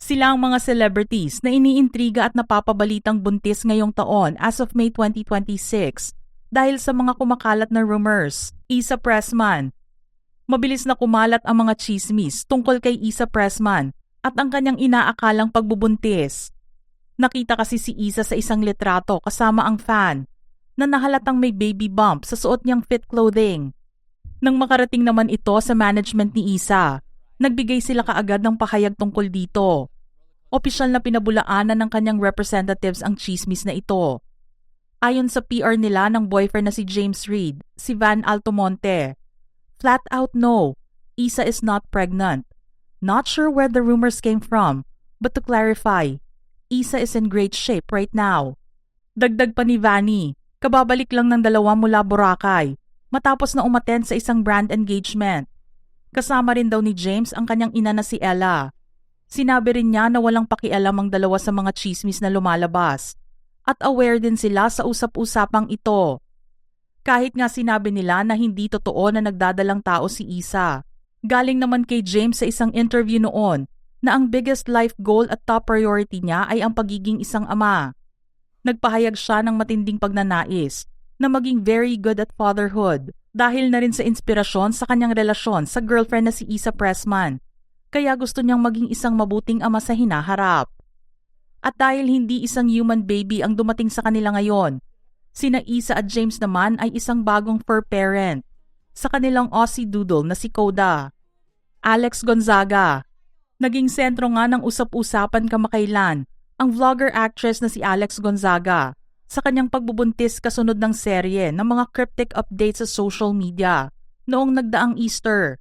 Sila ang mga celebrities na iniintriga at napapabalitang buntis ngayong taon as of May 2026 dahil sa mga kumakalat na rumors. Issa Pressman. Mabilis na kumalat ang mga chismis tungkol kay Issa Pressman at ang kanyang inaakalang pagbubuntis. Nakita kasi si Issa sa isang litrato kasama ang fan na nahalatang may baby bump sa suot niyang fit clothing. Nang makarating naman ito sa management ni Issa, nagbigay sila kaagad ng pahayag tungkol dito. Opisyal na pinabulaanan ng kanyang representatives ang chismis na ito. Ayon sa PR nila ng boyfriend na si James Reid, si Van Altomonte, flat out no, Issa is not pregnant. Not sure where the rumors came from, but to clarify, Issa is in great shape right now. Dagdag pa ni Vanny, kababalik lang ng dalawa mula Boracay matapos na umattend sa isang brand engagement. Kasama rin daw ni James ang kanyang ina na si Ella. Sinabi rin niya na walang pakialam ang dalawa sa mga chismis na lumalabas at aware din sila sa usap-usapang ito. Kahit nga sinabi nila na hindi totoo na nagdadalang tao si Issa. Galing naman kay James sa isang interview noon na ang biggest life goal at top priority niya ay ang pagiging isang ama. Nagpahayag siya ng matinding pagnanais na maging very good at fatherhood dahil na rin sa inspirasyon sa kanyang relasyon sa girlfriend na si Issa Pressman. Kaya gusto niyang maging isang mabuting ama sa hinaharap. At dahil hindi isang human baby ang dumating sa kanila ngayon, sina Issa at James naman ay isang bagong fur parent sa kanilang Aussie Doodle na si Coda. Alex Gonzaga. Naging sentro nga ng usap-usapan kamakailan ang vlogger-actress na si Alex Gonzaga sa kanyang pagbubuntis kasunod ng serye ng mga cryptic updates sa social media noong nagdaang Easter.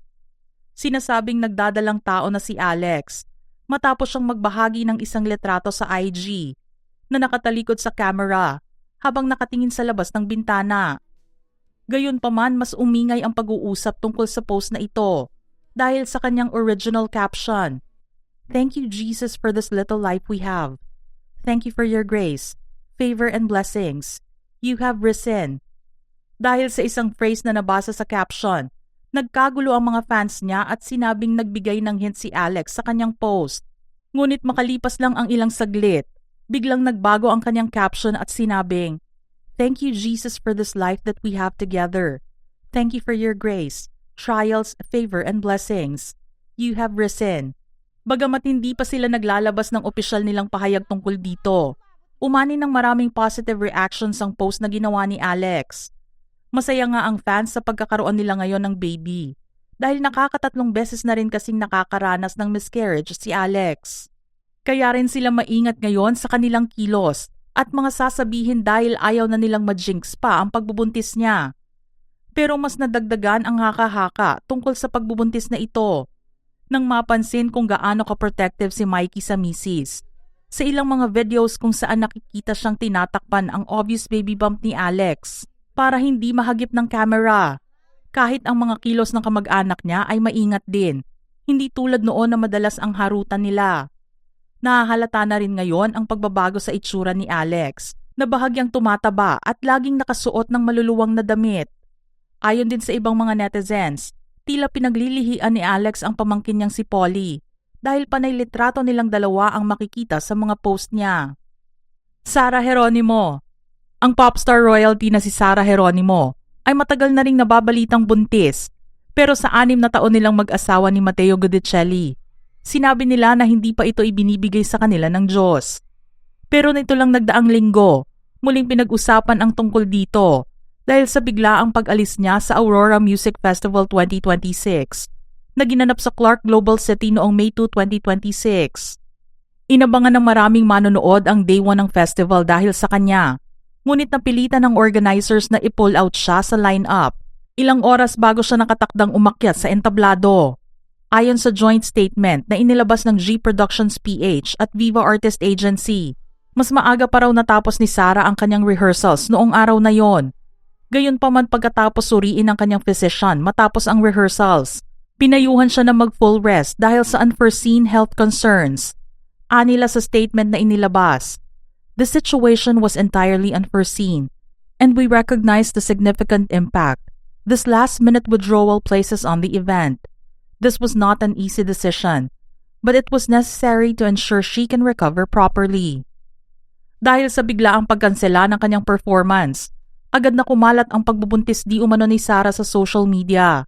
Sinasabing nagdadalang tao na si Alex matapos siyang magbahagi ng isang litrato sa IG na nakatalikod sa camera habang nakatingin sa labas ng bintana. Gayunpaman, mas umingay ang pag-uusap tungkol sa post na ito dahil sa kanyang original caption, "Thank you, Jesus, for this little life we have. Thank you for your grace, favor, and blessings. You have risen." Dahil sa isang phrase na nabasa sa caption, nagkagulo ang mga fans niya at sinabing nagbigay ng hint si Alex sa kanyang post. Ngunit makalipas lang ang ilang saglit, biglang nagbago ang kanyang caption at sinabing, "Thank you, Jesus, for this life that we have together. Thank you for your grace, trials, favor, and blessings. You have risen." Bagamat hindi pa sila naglalabas ng opisyal nilang pahayag tungkol dito, umani ng maraming positive reactions ang post na ginawa ni Alex. Masaya nga ang fans sa pagkakaroon nila ngayon ng baby dahil nakakatatlong beses na rin kasing nakakaranas ng miscarriage si Alex. Kaya rin sila maingat ngayon sa kanilang kilos at mga sasabihin dahil ayaw na nilang ma-jinx pa ang pagbubuntis niya. Pero mas nadagdagan ang haka-haka tungkol sa pagbubuntis na ito nang mapansin kung gaano ka-protective si Mikey sa misis. Sa ilang mga videos kung saan nakikita siyang tinatakpan ang obvious baby bump ni Alex para hindi mahagip ng camera. Kahit ang mga kilos ng kamag-anak niya ay maingat din, hindi tulad noon na madalas ang harutan nila. Nahahalata na rin ngayon ang pagbabago sa itsura ni Alex na bahagyang tumataba at laging nakasuot ng maluluwang na damit. Ayon din sa ibang mga netizens, tila pinaglilihian ni Alex ang pamangkin niyang si Polly dahil panay litrato nilang dalawa ang makikita sa mga post niya. Sarah Geronimo. Ang popstar royalty na si Sarah Geronimo ay matagal na ring nababalitang buntis pero sa 6 na taon nilang mag-asawa ni Matteo Guidicelli, sinabi nila na hindi pa ito ibinibigay sa kanila ng Diyos. Pero nito lang nagdaang linggo, muling pinag-usapan ang tungkol dito dahil sa biglaang pag-alis niya sa Aurora Music Festival 2026 na ginanap sa Clark Global City noong May 2, 2026. Inabangan ng maraming manonood ang Day 1 ng festival dahil sa kanya, ngunit napilitan ng organizers na i-pull out siya sa line-up ilang oras bago siya nakatakdang umakyat sa entablado. Ayon sa joint statement na inilabas ng G Productions PH at Viva Artist Agency, mas maaga pa raw natapos ni Sarah ang kanyang rehearsals noong araw na yon. Gayunpaman pagkatapos suriin ng kanyang physician matapos ang rehearsals, pinayuhan siya na mag-full rest dahil sa unforeseen health concerns. Anila sa statement na inilabas, "The situation was entirely unforeseen, and we recognize the significant impact this last-minute withdrawal places on the event. This was not an easy decision, but it was necessary to ensure she can recover properly. Dahil sa biglaang pagkansela ng kanyang performance, agad na kumalat ang pagbubuntis di umano ni Sarah sa social media.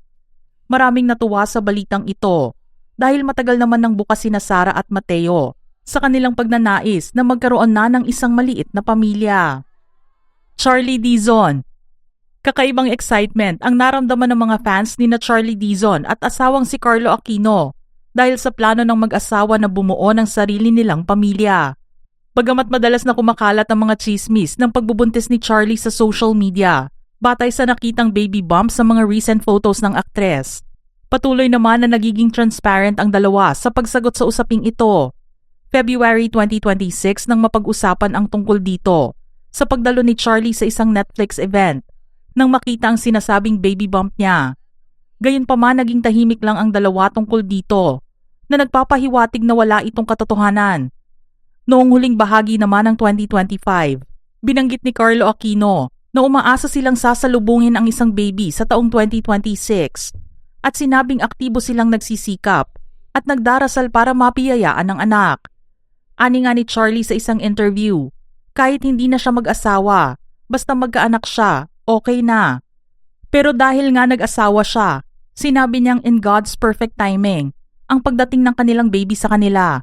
Maraming natuwa sa balitang ito dahil matagal naman nang bukas sina Sarah at Mateo sa kanilang pagnanais na magkaroon na ng isang maliit na pamilya. Charlie Dizon. Kakaibang excitement ang naramdaman ng mga fans ni na Charlie Dizon at asawang si Carlo Aquino dahil sa plano ng mag-asawa na bumuo ng sarili nilang pamilya. Bagamat madalas na kumakalat ang mga chismis ng pagbubuntis ni Charlie sa social media, batay sa nakitang baby bump sa mga recent photos ng aktres. Patuloy naman na nagiging transparent ang dalawa sa pagsagot sa usaping ito. February 2026 nang mapag-usapan ang tungkol dito sa pagdalo ni Charlie sa isang Netflix event nang makita ang sinasabing baby bump niya. Gayunpaman naging tahimik lang ang dalawa tungkol dito na nagpapahiwatig na wala itong katotohanan. Noong huling bahagi naman ng 2025, binanggit ni Carlo Aquino na umaasa silang sasalubungin ang isang baby sa taong 2026 at sinabing aktibo silang nagsisikap at nagdarasal para mapiyayaan ng anak. Ani nga ni Charlie sa isang interview, kahit hindi na siya mag-asawa, basta magkaanak siya, okay na. Pero dahil nga nag-asawa siya, sinabi niyang in God's perfect timing ang pagdating ng kanilang baby sa kanila.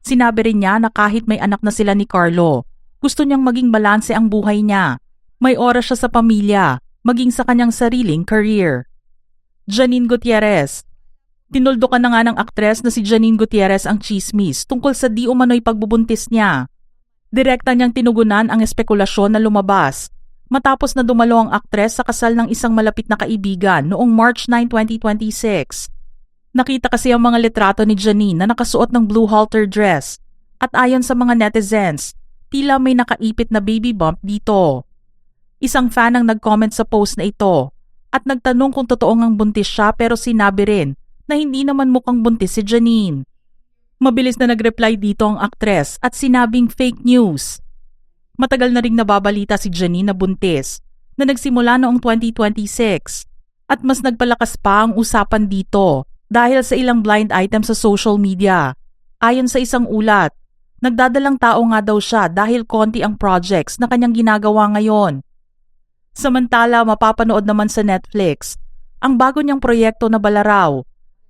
Sinabi rin niya na kahit may anak na sila ni Carlo, gusto niyang maging balanse ang buhay niya. May oras siya sa pamilya, maging sa kanyang sariling career. Janine Gutierrez. Tinuldukan na nga ng aktres na si Janine Gutierrez ang chismis tungkol sa di umano'y pagbubuntis niya. Direkta niyang tinugunan ang espekulasyon na lumabas matapos na dumalo ang aktres sa kasal ng isang malapit na kaibigan noong March 9, 2026. Nakita kasi ang mga litrato ni Janine na nakasuot ng blue halter dress at ayon sa mga netizens, tila may nakaipit na baby bump dito. Isang fan ang nag-comment sa post na ito at nagtanong kung totoo ngang buntis siya pero sinabi rin na hindi naman mukhang buntis si Janine. Mabilis na nag-reply dito ang aktres at sinabing fake news. Matagal na ring nababalita si Janine na buntis na nagsimula noong 2026 at mas nagpalakas pa ang usapan dito dahil sa ilang blind item sa social media. Ayon sa isang ulat, nagdadalang tao nga daw siya dahil konti ang projects na kanyang ginagawa ngayon. Samantala, mapapanood naman sa Netflix ang bago niyang proyekto na Balaraw,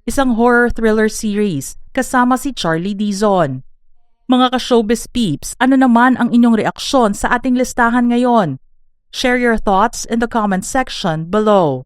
isang horror thriller series kasama si Charlie Dizon. Mga ka-showbiz peeps, ano naman ang inyong reaksyon sa ating listahan ngayon? Share your thoughts in the comment section below.